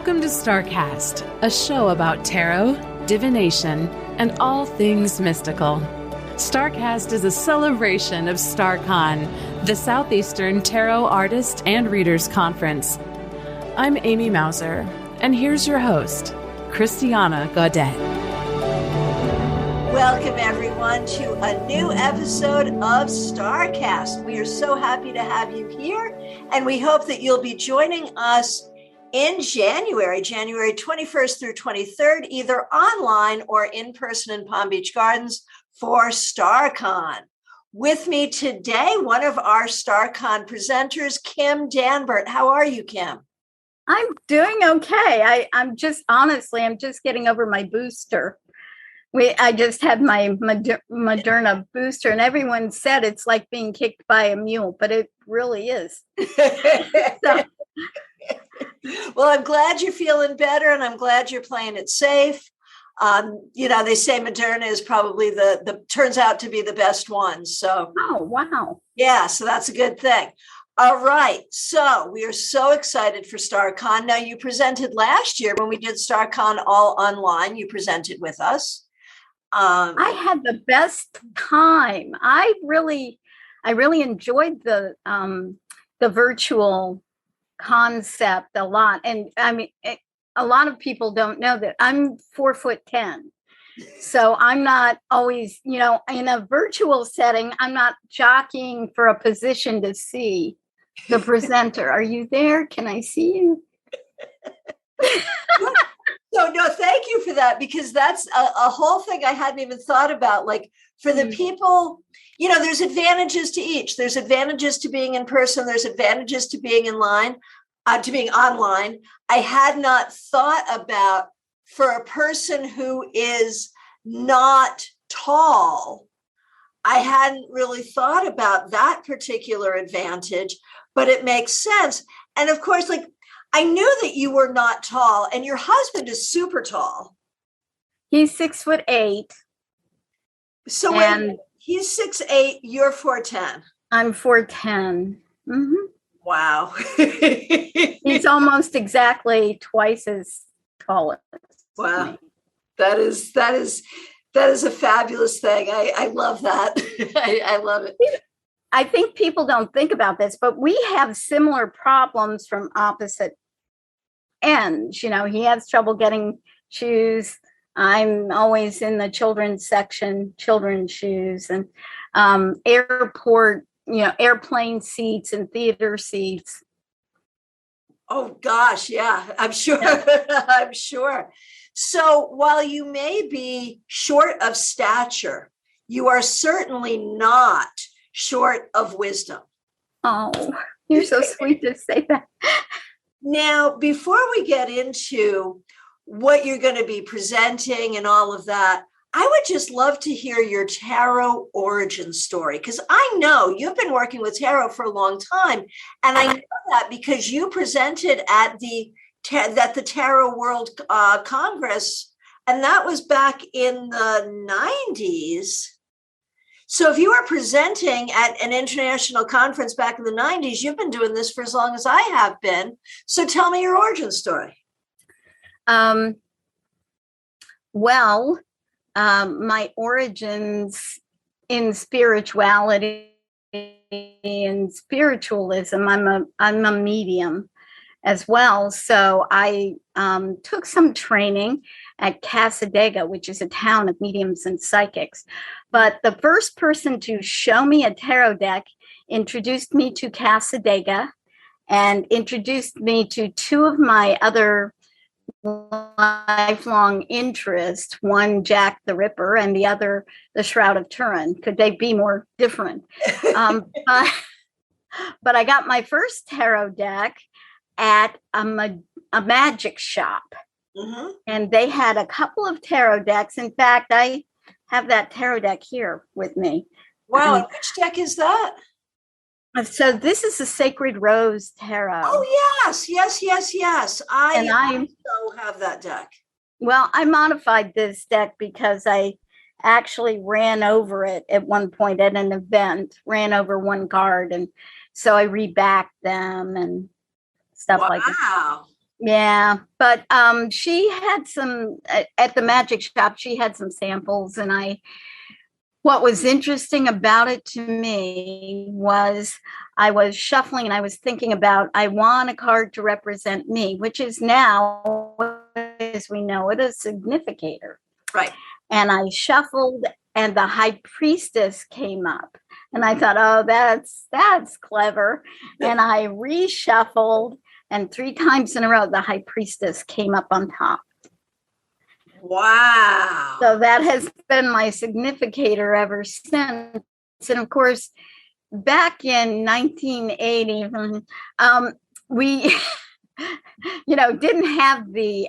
Welcome to StaarCast, a show about tarot, divination, and all things mystical. StaarCast is a celebration of StaarCon, the Southeastern Tarot Artist and Readers Conference. I'm Amy Mauser, and here's your host, Christiana Gaudet. Welcome, everyone, to a new episode of StaarCast. We are so happy to have you here, and we hope that you'll be joining us in January 21st through 23rd, either online or in person in Palm Beach Gardens for StaarCon. With me today, one of our StaarCon presenters, Kim Danbert. How are you, Kim? I'm doing okay. I'm just getting over my booster. I just had my Moderna booster, and everyone said it's like being kicked by a mule, but it really is. So, well, I'm glad you're feeling better, and I'm glad you're playing it safe. They say Moderna is probably turns out to be the best one. So, oh, wow. Yeah, so that's a good thing. All right. So we are so excited for StaarCon. Now, you presented last year when we did StaarCon all online. You presented with us. I had the best time. I really enjoyed the virtual concept a lot. And I mean, a lot of people don't know that I'm 4'10". So I'm not always, in a virtual setting, I'm not jockeying for a position to see the presenter. Are you there? Can I see you? No, thank you for that, because that's a whole thing I hadn't even thought about. Like, for the people, there's advantages to each. There's advantages to being in person. There's advantages to being to being online. I had not thought about, for a person who is not tall, I hadn't really thought about that particular advantage, but it makes sense. And of course, I knew that you were not tall, and your husband is super tall. He's 6'8". So when he's 6'8", you're 4'10". I'm 4'10". Mm-hmm. Wow. He's almost exactly twice as tall as wow. me. That is a fabulous thing. I love that. I love it. I think people don't think about this, but we have similar problems from opposite ends. He has trouble getting shoes. I'm always in the children's section, children's shoes, and airplane seats and theater seats. Oh gosh, yeah, I'm sure. Yeah. I'm sure. So while you may be short of stature, you are certainly not short of wisdom. Oh, you're so sweet to say that. Now, before we get into what you're going to be presenting and all of that, I would just love to hear your tarot origin story, because I know you've been working with tarot for a long time, and I know that because you presented at the Tarot World Congress, and that was back in the 90s. So if you were presenting at an international conference back in the 90s, you've been doing this for as long as I have been. So tell me your origin story. My origins in spirituality and spiritualism, I'm a medium as well. So I took some training at Casadega, which is a town of mediums and psychics. But the first person to show me a tarot deck introduced me to Casadega and introduced me to two of my other lifelong interests, one Jack the Ripper and the other the Shroud of Turin. Could they be more different? But I got my first tarot deck at a magic shop. Mm-hmm. And they had a couple of tarot decks. In fact, I have that tarot deck here with me. Wow. And which deck is that? So this is the Sacred Rose Tarot. Oh, yes. I also have that deck. Well, I modified this deck because I actually ran over it at one point at an event, ran over one card. And so I rebacked them and stuff like that. Wow. Yeah, but she had some at the magic shop. She had some samples, and what was interesting about it to me was I was shuffling and I was thinking about, I want a card to represent me, which is now, as we know it, a significator. Right. And I shuffled and the high priestess came up. And I thought, oh, that's clever. And I reshuffled, and 3 times in a row, the high priestess came up on top. Wow. So that has been my significator ever since. And of course, back in 1980, we, didn't have the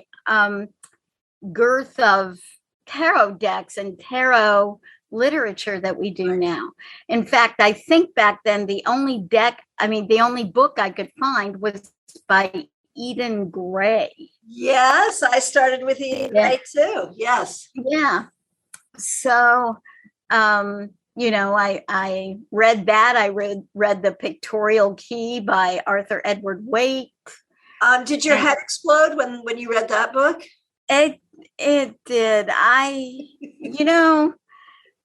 girth of tarot decks and tarot literature that we do now. In fact, I think back then the only book I could find was by Eden Gray. Yes, I started with Eden Gray too. Yes. Yeah. So, I read that. I read The Pictorial Key by Arthur Edward Waite. Did your head explode when you read that book? It did.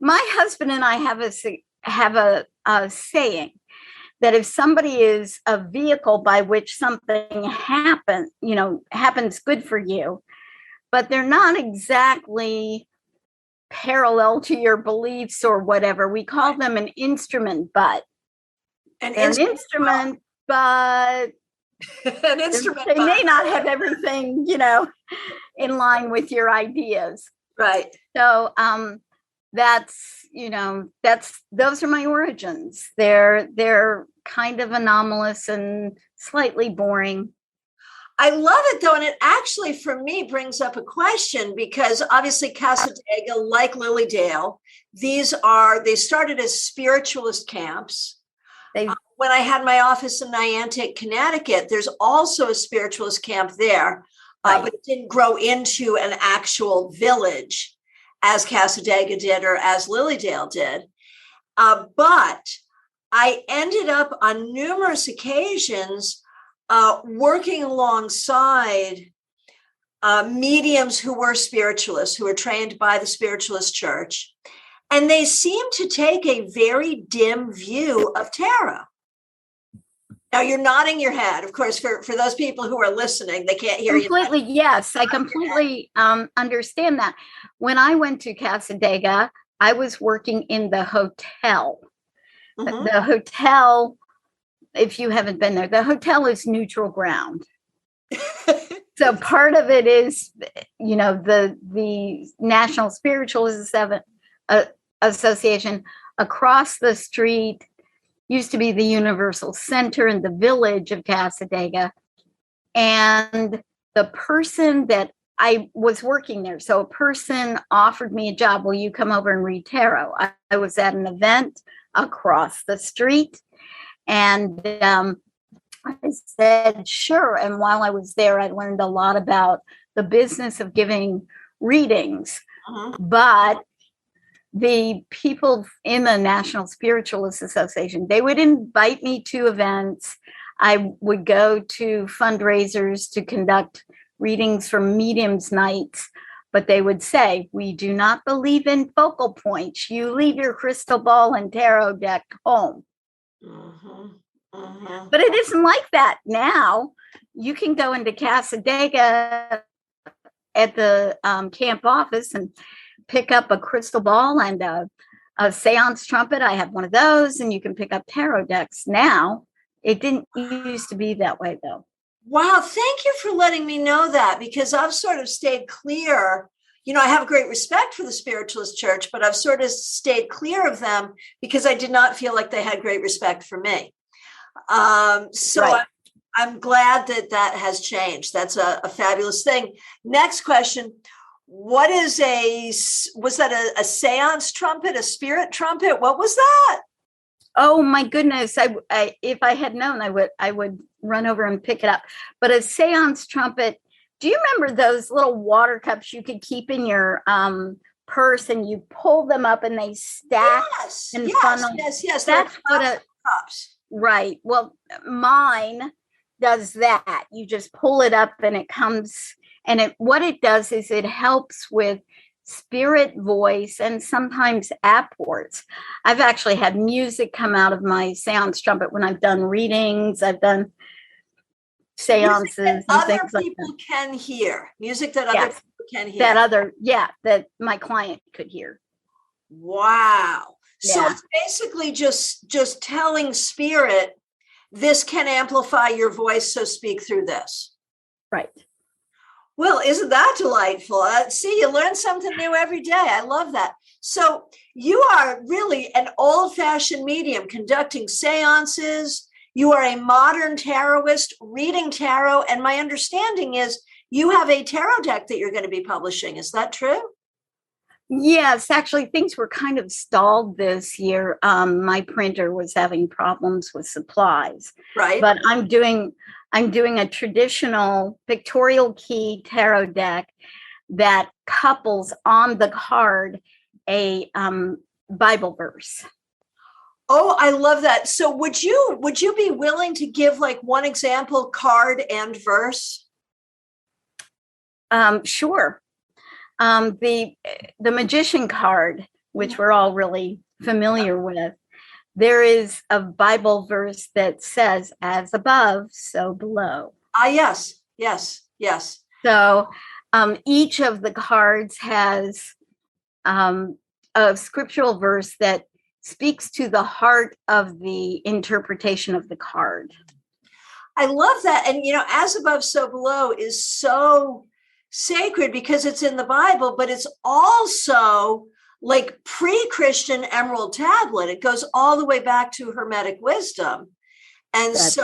My husband and I have a saying that if somebody is a vehicle by which something happens good for you, but they're not exactly parallel to your beliefs or whatever, we call them an instrument, but an instrument, but an instrument. They may not have everything, in line with your ideas. Right. So, those are my origins. They're kind of anomalous and slightly boring. I love it though, and it actually for me brings up a question, because obviously Cassadaga, like Lilydale, they started as spiritualist camps. When I had my office in Niantic, Connecticut, there's also a spiritualist camp there, but it didn't grow into an actual village as Cassadaga did or as Lilydale did. But I ended up on numerous occasions working alongside mediums who were spiritualists, who were trained by the Spiritualist Church. And they seem to take a very dim view of tarot. Now, you're nodding your head. Of course, for those people who are listening, they can't hear completely, you. Yes, I completely understand that. When I went to Cassadaga, I was working in the hotel. Mm-hmm. The hotel, if you haven't been there, the hotel is neutral ground. So part of it is, the National Spiritualist Association. Across the street used to be the Universal Center in the village of Cassadaga. And the person that I was working there, so a person offered me a job. Will you come over and read tarot? I was at an event across the street, and I said, sure. And while I was there, I learned a lot about the business of giving readings. Uh-huh. But the people in the National Spiritualist Association, they would invite me to events. I would go to fundraisers to conduct readings for mediums nights, but they would say, we do not believe in focal points. You leave your crystal ball and tarot deck home. Mm-hmm. Mm-hmm. But it isn't like that now. You can go into Cassadaga at the camp office and pick up a crystal ball and a seance trumpet. I have one of those, and you can pick up tarot decks now. It didn't used to be that way, though. Wow. Thank you for letting me know that, because I've sort of stayed clear. I have great respect for the Spiritualist Church, but I've sort of stayed clear of them because I did not feel like they had great respect for me. So right. I'm glad that has changed. That's a fabulous thing. Next question. Was that a seance trumpet, a spirit trumpet? What was that? Oh my goodness. I if I had known, I would run over and pick it up. But a seance trumpet, do you remember those little water cups you could keep in your purse, and you pull them up and they stack? Yes. That's what cups. Right. Well, mine does that. You just pull it up and it comes, and what it does is it helps with spirit voice and sometimes apports. I've actually had music come out of my seance trumpet when I've done readings. I've done seances and other things like people that. Can hear music that other people can hear. That my client could hear. Wow. Yeah. So it's basically just telling spirit, this can amplify your voice, so speak through this. Right. Well, isn't that delightful? See, you learn something new every day. I love that. So you are really an old-fashioned medium conducting seances. You are a modern tarotist reading tarot. And my understanding is you have a tarot deck that you're going to be publishing. Is that true? Yes, actually, things were kind of stalled this year. My printer was having problems with supplies. Right. But I'm doing a traditional Victorial key tarot deck that couples on the card a Bible verse. Oh, I love that. So would you be willing to give like one example card and verse? Sure. The magician card, which we're all really familiar with, there is a Bible verse that says, as above, so below. Yes. So each of the cards has a scriptural verse that speaks to the heart of the interpretation of the card. I love that. And, as above, so below is so sacred because it's in the Bible, but it's also like pre-Christian emerald tablet. It goes all the way back to Hermetic wisdom. And that's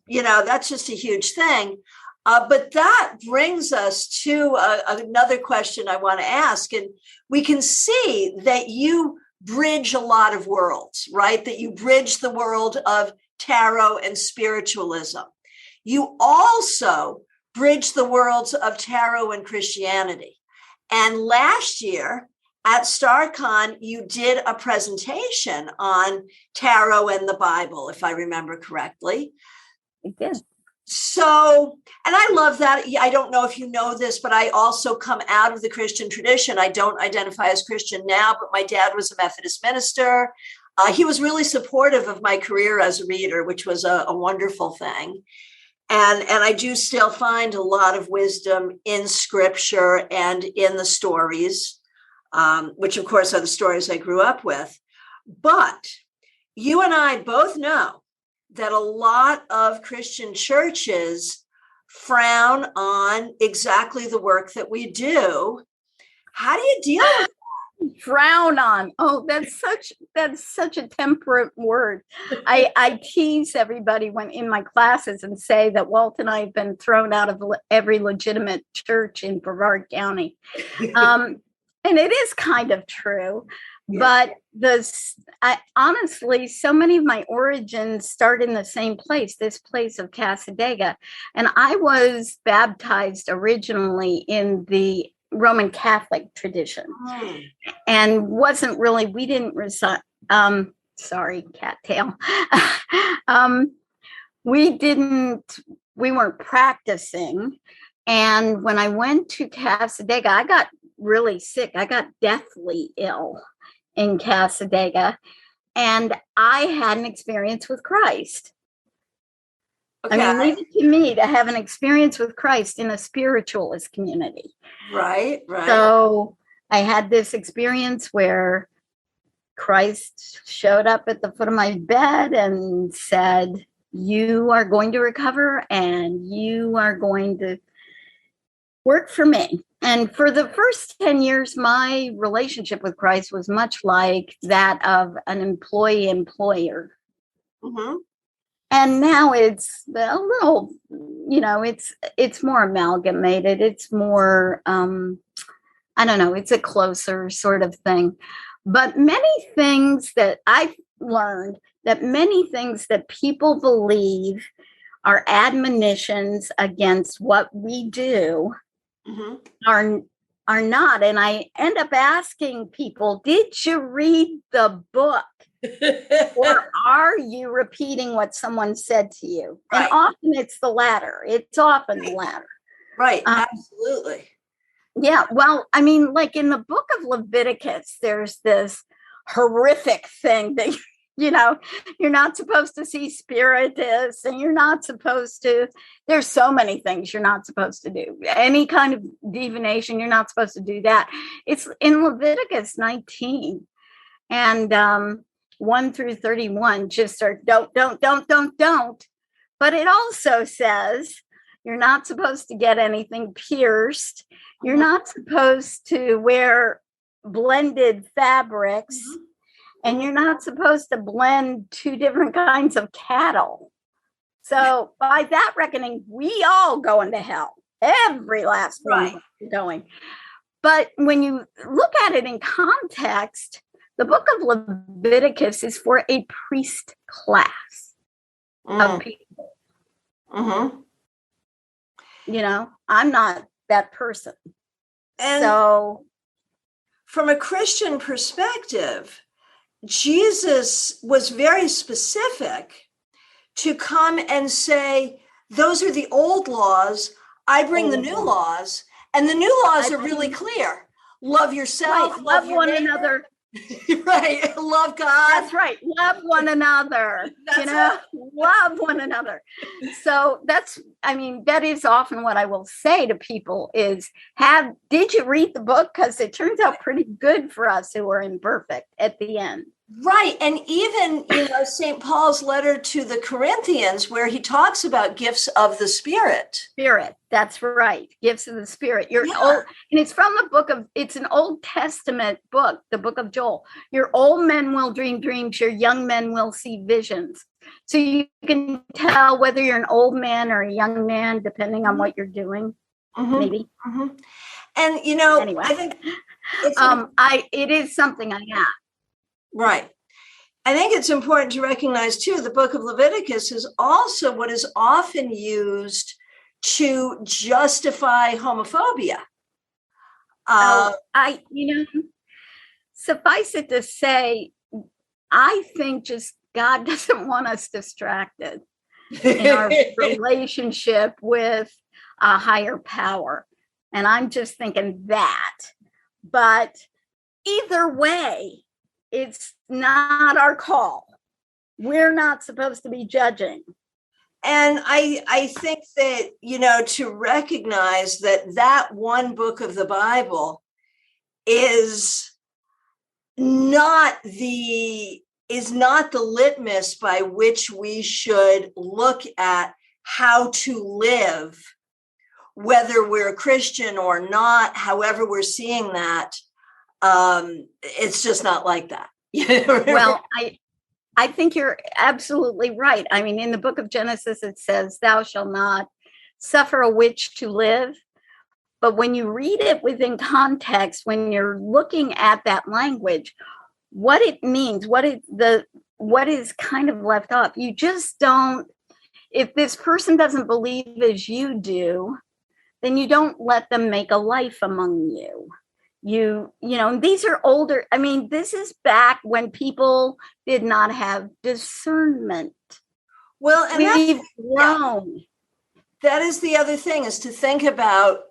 that's just a huge thing. But that brings us to another question I want to ask. And we can see that you bridge a lot of worlds, right? That you bridge the world of tarot and spiritualism. You also bridge the worlds of tarot and Christianity. And last year at StaarCon, you did a presentation on tarot and the Bible, if I remember correctly. I did. So, and I love that. I don't know if you know this, but I also come out of the Christian tradition. I don't identify as Christian now, but my dad was a Methodist minister. He was really supportive of my career as a reader, which was a wonderful thing. And I do still find a lot of wisdom in scripture and in the stories, which of course are the stories I grew up with. But you and I both know that a lot of Christian churches frown on exactly the work that we do. How do you deal with that? Frown on. Oh, that's such a temperate word. I tease everybody when in my classes and say that Walt and I have been thrown out of every legitimate church in Brevard County. And it is kind of true. Yeah. But honestly, so many of my origins start in the same place, this place of Cassadaga. And I was baptized originally in the Roman Catholic tradition and wasn't really, we didn't reside, sorry, cattail. We weren't practicing. And when I went to Cassadaga, I got really sick. I got deathly ill in Cassadaga, and I had an experience with Christ. Okay. I mean, leave it to me to have an experience with Christ in a spiritualist community. Right. So I had this experience where Christ showed up at the foot of my bed and said, you are going to recover and you are going to work for me. And for the first 10 years, my relationship with Christ was much like that of an employee-employer. Mm-hmm. And now it's a little, it's more amalgamated. It's more, I don't know, it's a closer sort of thing. But many things that I've learned, that many things that people believe are admonitions against what we do, mm-hmm. are not. And I end up asking people, did you read the book? Or are you repeating what someone said to you? Right. And often it's the latter. It's often the latter. Right. Absolutely. Yeah. Well, I mean, like in the book of Leviticus, there's this horrific thing that, you're not supposed to see spiritists, and you're not supposed to, there's so many things you're not supposed to do. Any kind of divination, you're not supposed to do that. It's in Leviticus 19 and 1 through 31, just are don't. But it also says you're not supposed to get anything pierced. You're not supposed to wear blended fabrics. And you're not supposed to blend two different kinds of cattle. So by that reckoning, we all go into hell. Every last one of us is going. But when you look at it in context, the book of Leviticus is for a priest class of people. I'm not that person. And so from a Christian perspective, Jesus was very specific to come and say, those are the old laws. I bring the new laws, and the new laws are really clear. Love yourself, love your one neighbor. Another. Right. Love God. That's right. Love one another. Love one another. So that is often what I will say to people is, did you read the book? Because it turns out pretty good for us who are imperfect at the end. Right. And even, St. Paul's letter to the Corinthians, where he talks about gifts of the Spirit. That's right. Gifts of the Spirit. And it's from it's an Old Testament book, the book of Joel. Your old men will dream dreams. Your young men will see visions. So you can tell whether you're an old man or a young man, depending on what you're doing, maybe. And, anyway. I think it is something I have. Right. I think it's important to recognize, too, the book of Leviticus is also what is often used to justify homophobia. Suffice it to say, I think just God doesn't want us distracted in our relationship with a higher power. And I'm just thinking that. But either way, it's not our call. We're not supposed to be judging. And I think that, to recognize that one book of the Bible is not the litmus by which we should look at how to live, whether we're a Christian or not, however we're seeing that. It's just not like that. Well, I think you're absolutely right. I mean, in the book of Genesis, it says, thou shalt not suffer a witch to live. But when you read it within context, when you're looking at that language, what it means, what is kind of left off, you just don't, if this person doesn't believe as you do, then you don't let them make a life among you. These are older. I mean, this is back when people did not have discernment. Well, and we've grown. That is the other thing, is to think about,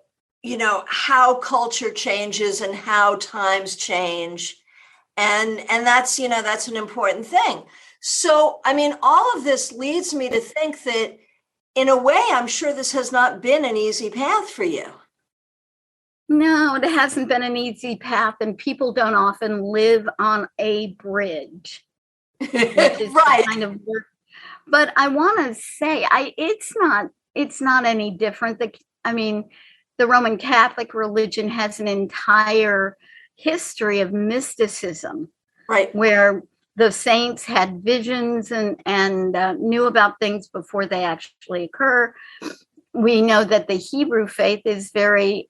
how culture changes and how times change. And that's an important thing. So, I mean, all of this leads me to think that in a way, I'm sure this has not been an easy path for you. No, it hasn't been an easy path, and people don't often live on a bridge. Which is right. Kind of work. But I want to say, it's not any different. The Roman Catholic religion has an entire history of mysticism, right, where the saints had visions and knew about things before they actually occur. We know that the Hebrew faith is very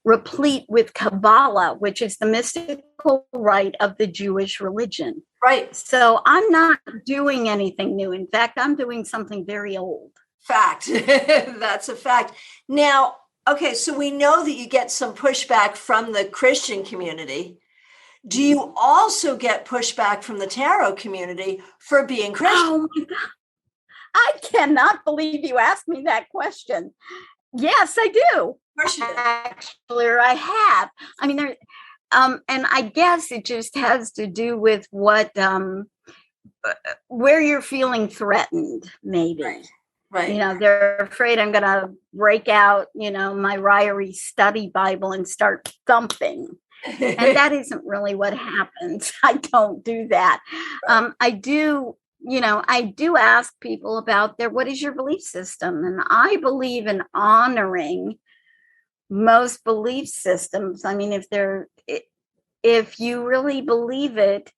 replete with Kabbalah, which is the mystical rite of the Jewish religion. Right. So I'm not doing anything new. In fact, I'm doing something very old. Fact. That's a fact. Now, okay, so we know that you get some pushback from the Christian community. do you also get pushback from the tarot community for being Christian? Oh my God. I cannot believe you asked me that question. Yes, I do. Of course you do. Actually, or I have. I mean, and I guess it just has to do with what, where you're feeling threatened, maybe. Right. You know, they're afraid I'm going to break out, you know, my Ryrie study Bible and start thumping. And that isn't really what happens. I don't do that. I do ask people about what is your belief system? And I believe in honoring most belief systems. I mean, if you really believe it,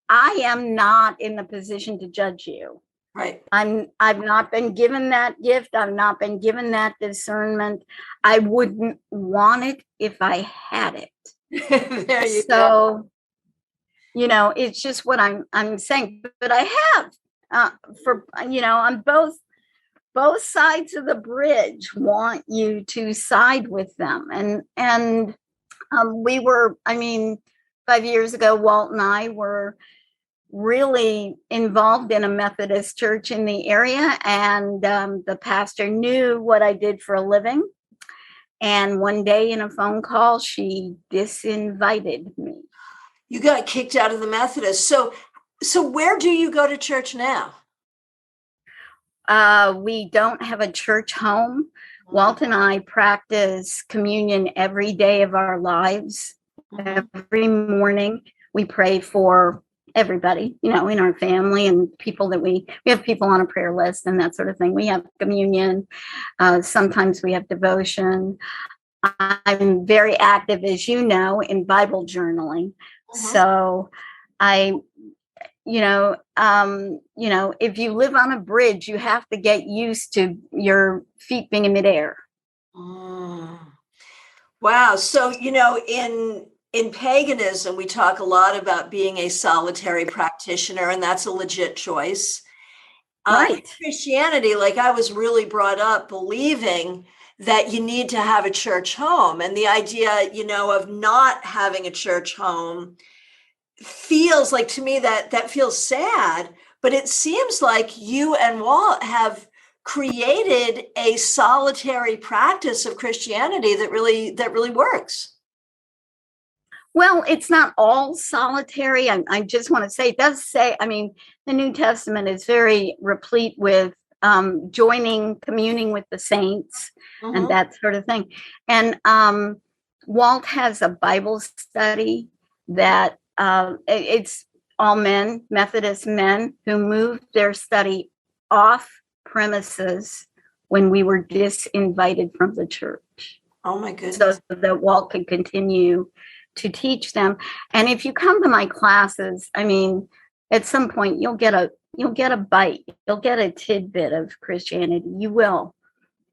I am not in the position to judge you. Right. I've not been given that gift. I've not been given that discernment. I wouldn't want it if I had it. There you So, go. you know, it's just what I'm saying. But I have on both sides of the bridge want you to side with them. And we were, 5 years ago, Walt and I were really involved in a Methodist church in the area. And the pastor knew what I did for a living. And one day in a phone call, she disinvited me. You got kicked out of the Methodist. So where do you go to church now? We don't have a church home. Walt and I practice communion every day of our lives. Every morning we pray for everybody, you know, in our family and people that we have people on a prayer list and that sort of thing. We have communion. Sometimes we have devotion. I'm very active, as you know, in Bible journaling. So if you live on a bridge, you have to get used to your feet being in midair. Wow. So, you know, in paganism, we talk a lot about being a solitary practitioner, and that's a legit choice. Right. In Christianity, like I was really brought up believing that you need to have a church home. And the idea, you know, of not having a church home feels like, to me, that feels sad. But it seems like you and Walt have created a solitary practice of Christianity that really works. Well, it's not all solitary. I just want to say, it does say, the New Testament is very replete with communing with the saints and that sort of thing. And Walt has a Bible study that it's all men, Methodist men, who moved their study off premises when we were disinvited from the church. Oh my goodness. So that Walt could continue to teach them. And if you come to my classes, at some point you'll get a bite, you'll get a tidbit of Christianity. You will.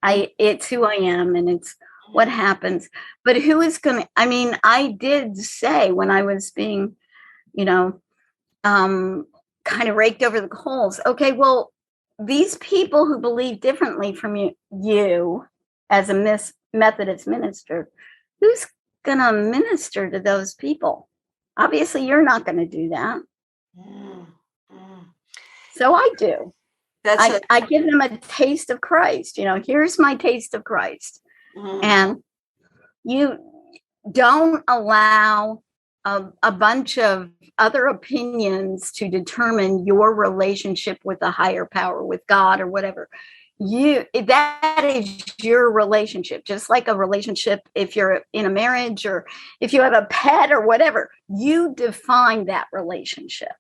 It's who I am and it's what happens. But who is going to, I did say when I was being, kind of raked over the coals, okay, well, these people who believe differently from you as a Methodist minister, who's going to minister to those people? Obviously, you're not going to do that. So I do. I give them a taste of Christ. Here's my taste of Christ. And you don't allow a bunch of other opinions to determine your relationship with a higher power, with God or whatever. That is your relationship, just like a relationship if you're in a marriage or if you have a pet or whatever. You define that relationship.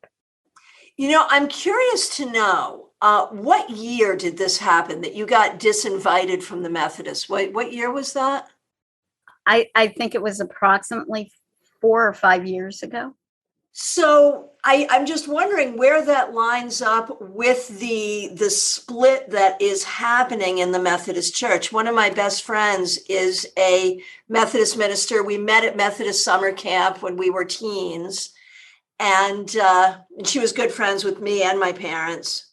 I'm curious to know, what year did this happen that you got disinvited from the Methodists? What year was that? I think it was approximately 4 or 5 years ago. So I'm just wondering where that lines up with the split that is happening in the Methodist Church. One of my best friends is a Methodist minister. We met at Methodist summer camp when we were teens, and she was good friends with me and my parents.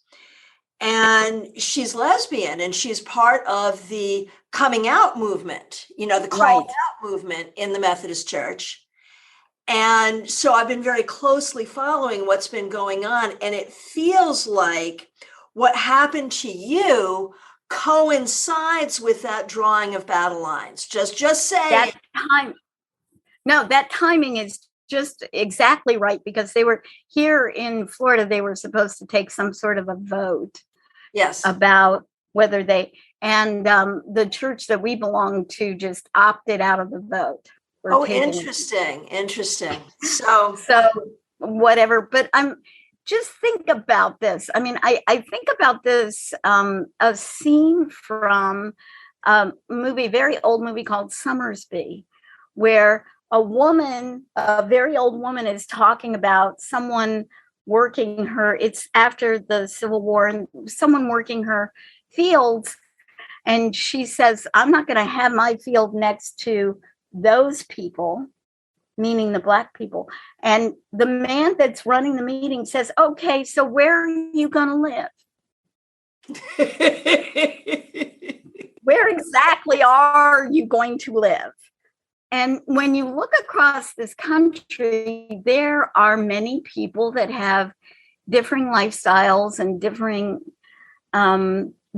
And she's lesbian, and she's part of the coming out movement, the call out movement in the Methodist Church. And so I've been very closely following what's been going on. And it feels like what happened to you coincides with that drawing of battle lines. Just saying. That timing is just exactly right, because they were here in Florida. They were supposed to take some sort of a vote. Yes. About whether the church that we belong to just opted out of the vote. Interesting. So whatever, but just think about this. I mean, I think about this, a scene from a very old movie called Summersby, where a very old woman is talking about someone working her, it's after the Civil War, and someone working her fields. And she says, I'm not going to have my field next to those people, meaning the Black people. And the man that's running the meeting says, okay, so where are you going to live? Where exactly are you going to live? And when you look across this country, there are many people that have differing lifestyles and differing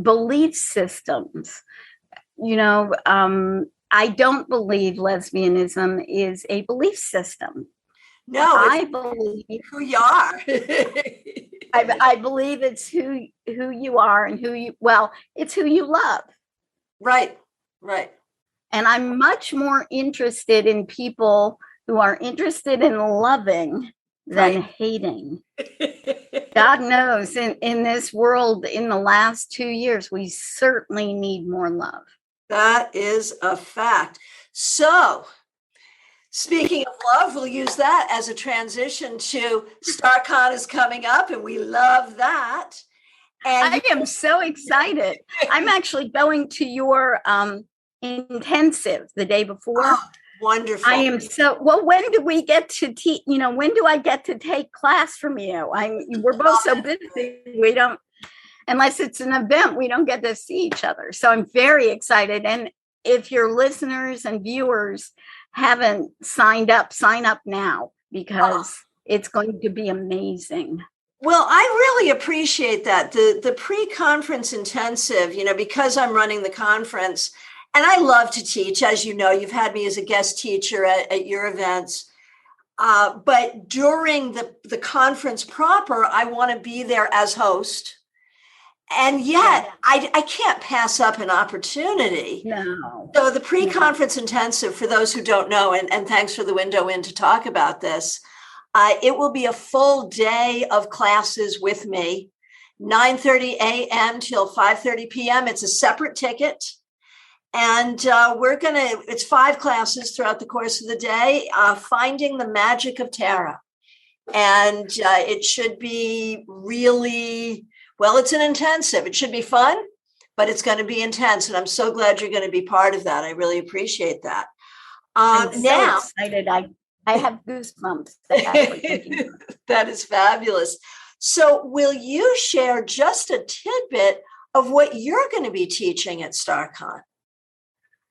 belief systems. I don't believe lesbianism is a belief system. No, I believe who you are. I believe it's who you are and it's who you love. Right. And I'm much more interested in people who are interested in loving than hating. God knows in this world, in the last 2 years, we certainly need more love. That is a fact. So, speaking of love, we'll use that as a transition to StaarCon is coming up, and we love that. And I am so excited. I'm actually going to your intensive the day before. Oh, wonderful. I am when do we get to teach? When do I get to take class from you? We're both so busy. We don't, unless it's an event, we don't get to see each other. So I'm very excited. And if your listeners and viewers haven't signed up, sign up now, because it's going to be amazing. Well, I really appreciate that. The pre-conference intensive, because I'm running the conference, and I love to teach. As you know, you've had me as a guest teacher at your events. But during the conference proper, I want to be there as host. And yet I can't pass up an opportunity. No. So the pre-conference intensive, for those who don't know, and thanks for the window in to talk about this, it will be a full day of classes with me, 9:30 a.m. till 5:30 p.m. It's a separate ticket. And it's 5 classes throughout the course of the day, finding the magic of tarot. And it should be really, it's an intensive. It should be fun, but it's going to be intense. And I'm so glad you're going to be part of that. I really appreciate that. I'm so excited. I have goosebumps. That is fabulous. So will you share just a tidbit of what you're going to be teaching at StaarCon?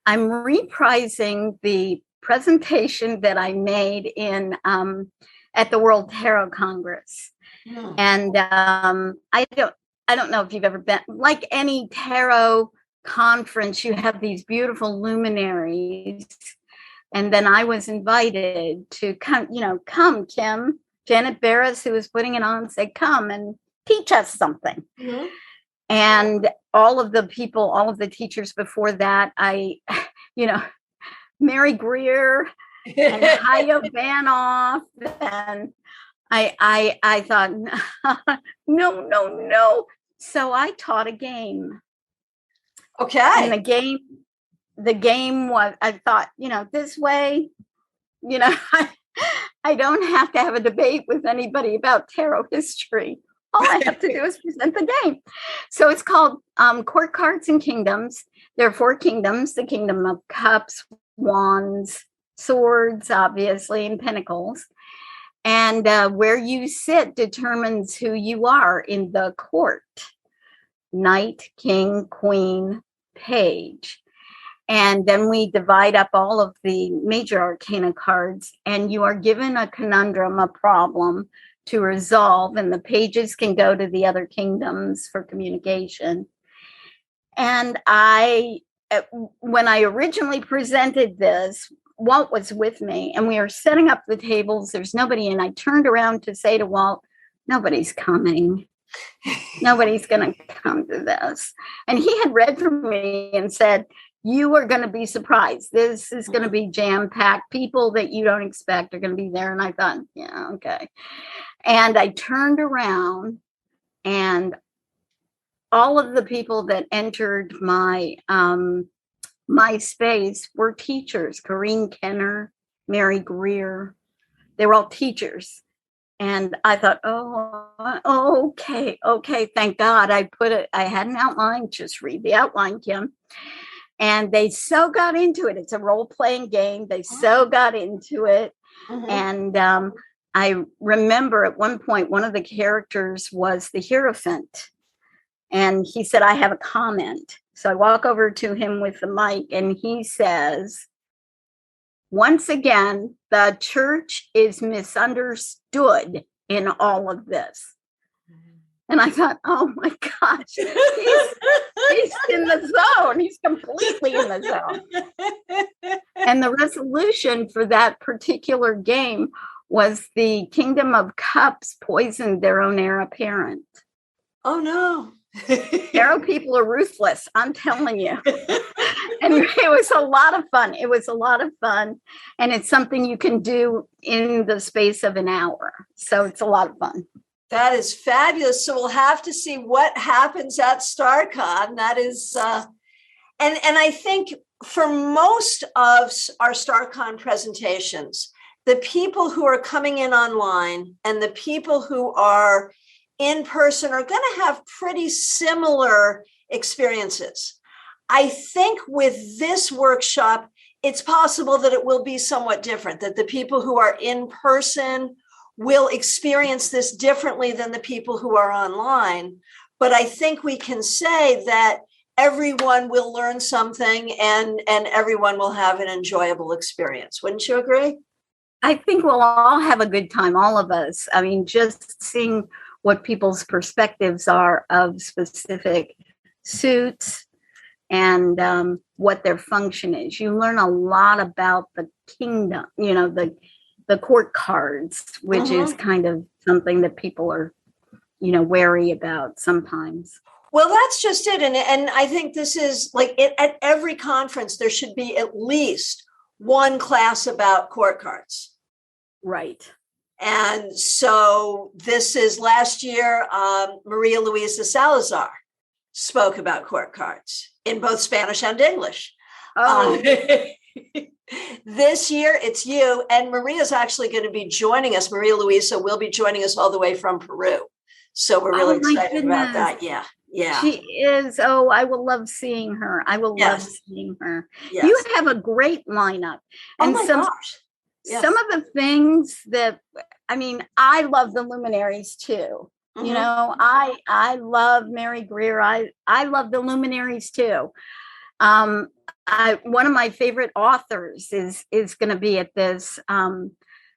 I'm reprising the presentation that I made at the World Tarot Congress. And I don't know if you've ever been, like any tarot conference, you have these beautiful luminaries. And then I was invited to come, Kim. Janet Barris, who was putting it on, said, come and teach us something. Mm-hmm. And all of the teachers before that, Mary Greer and Haya Vanoff, and I thought, no. So I taught a game. Okay. And the game was, I thought, this way, I don't have to have a debate with anybody about tarot history. All I have to do is present the game. So it's called Court Cards and Kingdoms. There are 4 kingdoms: the Kingdom of Cups, Wands, Swords, obviously, and Pentacles. And where you sit determines who you are in the court: Knight, King, Queen, Page. And then we divide up all of the major arcana cards, and you are given a conundrum, a problem to resolve, and the pages can go to the other kingdoms for communication. And when I originally presented this, Walt was with me, and we were setting up the tables. There's nobody, and I turned around to say to Walt, nobody's coming. Nobody's going to come to this. And he had read from me and said, you are going to be surprised. This is going to be jam-packed. People that you don't expect are going to be there. And I thought, yeah, okay. And I turned around, and all of the people that entered my space were teachers. Corrine Kenner, Mary Greer. They were all teachers. And I thought, okay, thank God. I had an outline. Just read the outline, Kim. And they so got into it. It's a role-playing game. They so got into it. Mm-hmm. And I remember at one point, one of the characters was the Hierophant. And he said, I have a comment. So I walk over to him with the mic, and he says, once again, the church is misunderstood in all of this. And I thought, oh my gosh, he's in the zone. He's completely in the zone. And the resolution for that particular game was the Kingdom of Cups poisoned their own heir apparent. Oh no. Tarot people are ruthless, I'm telling you. And it was a lot of fun. And it's something you can do in the space of an hour. So it's a lot of fun. That is fabulous. So we'll have to see what happens at StaarCon. That is, and I think for most of our StaarCon presentations, the people who are coming in online and the people who are in person are going to have pretty similar experiences. I think with this workshop, it's possible that it will be somewhat different, that the people who are in person will experience this differently than the people who are online. But I think we can say that everyone will learn something and everyone will have an enjoyable experience. Wouldn't you agree? I think we'll all have a good time, all of us. I mean, just seeing what people's perspectives are of specific suits and what their function is. You learn a lot about the kingdom, the court cards, which is kind of something that people are, wary about sometimes. Well, that's just it. And I think this is like at every conference, there should be at least one class about court cards. Right. And so this is last year, Maria Luisa Salazar spoke about court cards in both Spanish and English. Oh. This year, it's you. And Maria's actually going to be joining us. Maria Luisa will be joining us all the way from Peru. So we're really excited about that. Yeah. Yeah. She is. Oh, I will love seeing her. Love seeing her. Yes. You have a great lineup. And gosh. Yes. Some of the things that, I love the luminaries too. Mm-hmm. I love Mary Greer. I love the luminaries too. One of my favorite authors is going to be at this,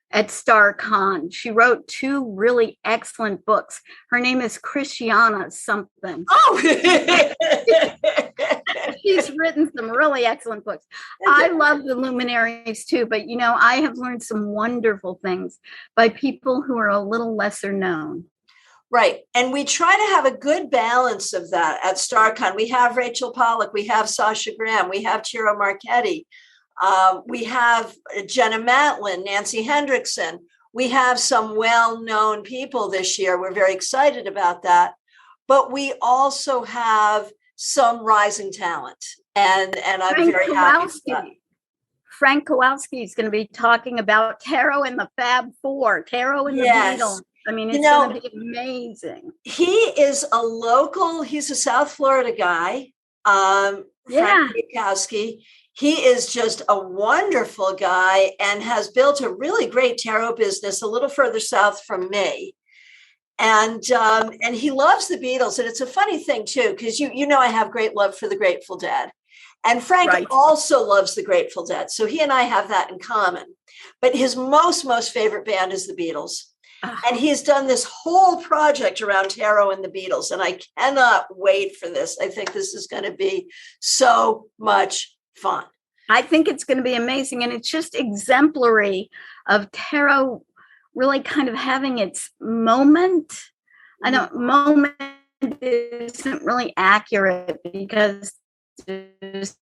at StaarCon. She wrote 2 really excellent books. Her name is Christiana something. Oh, she's written some really excellent books. I love the luminaries too, but I have learned some wonderful things by people who are a little lesser known. Right. And we try to have a good balance of that at StaarCon. We have Rachel Pollack, we have Sasha Graham, we have Ciro Marchetti, we have Jenna Matlin, Nancy Hendrickson. We have some well-known people this year. We're very excited about that. But we also have some rising talent. And I'm very happy with that. Frank Kowalski is going to be talking about tarot and the Fab Four, tarot and the Beatles. It's going to be amazing. He is he's a South Florida guy, Frank Kowalski. He is just a wonderful guy and has built a really great tarot business a little further south from me. And he loves the Beatles. And it's a funny thing, too, because I have great love for the Grateful Dead. And Frank Right. also loves the Grateful Dead. So he and I have that in common. But his most favorite band is the Beatles. And he's done this whole project around tarot and the Beatles. And I cannot wait for this. I think this is going to be so much fun. I think it's going to be amazing. And it's just exemplary of tarot really kind of having its moment. I know moment isn't really accurate because there's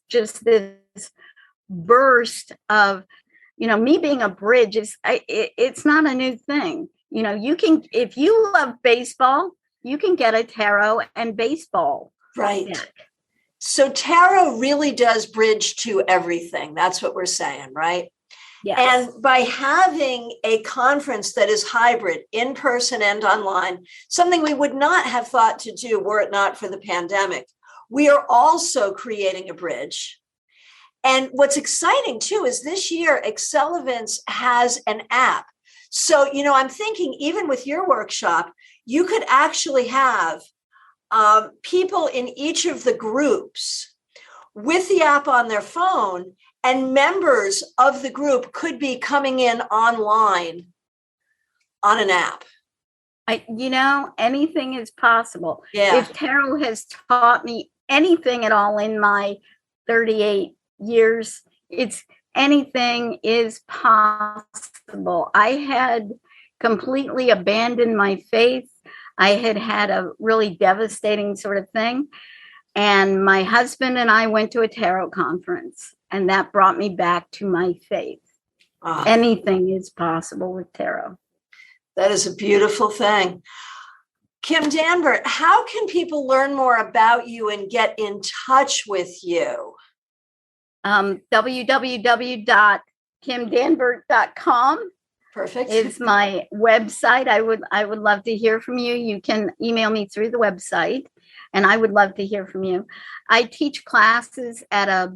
just this burst of, me being a bridge it's not a new thing. You can, if you love baseball, you can get a tarot and baseball. Right. deck. So tarot really does bridge to everything. That's what we're saying, right? Yes. And by having a conference that is hybrid, in person and online, something we would not have thought to do were it not for the pandemic, we are also creating a bridge. And what's exciting too is this year, Excellence has an app. So, I'm thinking even with your workshop, you could actually have people in each of the groups with the app on their phone, and members of the group could be coming in online on an app. Anything is possible. Yeah. If tarot has taught me anything at all in my 38 years, it's anything is possible. I had completely abandoned my faith. I had a really devastating sort of thing. And my husband and I went to a tarot conference, and that brought me back to my faith. Anything is possible with tarot. That is a beautiful thing. Kim Danbert, how can people learn more about you and get in touch with you? www.kimdanbert.com. Perfect. Is my website. I would love to hear from you. You can email me through the website, and I would love to hear from you. I teach classes at a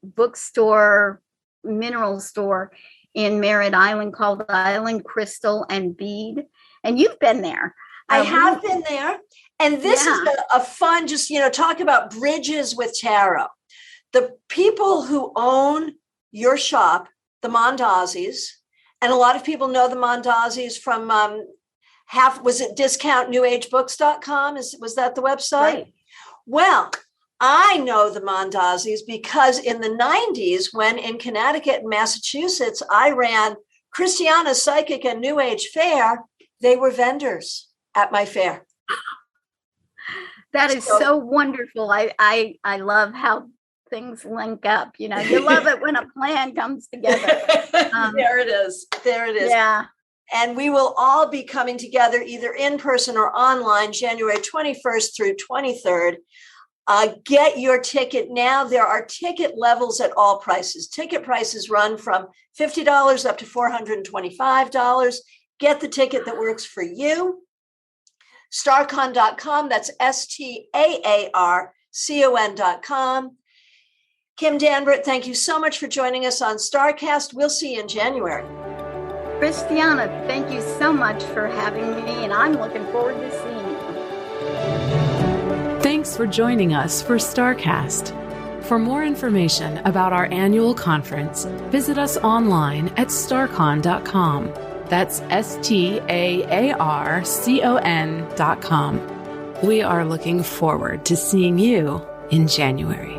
bookstore, mineral store in Merritt Island called Island Crystal and Bead. And you've been there. I have been there. And this is a fun, just, talk about bridges with tarot. The people who own your shop, the Mondazzi's, and a lot of people know the Mondazzi's from was it discountnewagebooks.com? Was that the website? Right. Well, I know the Mondazzi's because in the 90s, when in Connecticut and Massachusetts, I ran Christiana Psychic and New Age Fair, they were vendors at my fair. That is so wonderful. I love how things link up. You love it when a plan comes together. There it is. Yeah. And we will all be coming together either in person or online January 21st through 23rd. Get your ticket now. There are ticket levels at all prices. Ticket prices run from $50 up to $425. Get the ticket that works for you. StaarCon.com. That's StaarCon.com. Kim Danbert, thank you so much for joining us on StaarCast. We'll see you in January. Christiana, thank you so much for having me, and I'm looking forward to seeing you. Thanks for joining us for StaarCast. For more information about our annual conference, visit us online at StaarCon.com. That's StaarCon.com. We are looking forward to seeing you in January.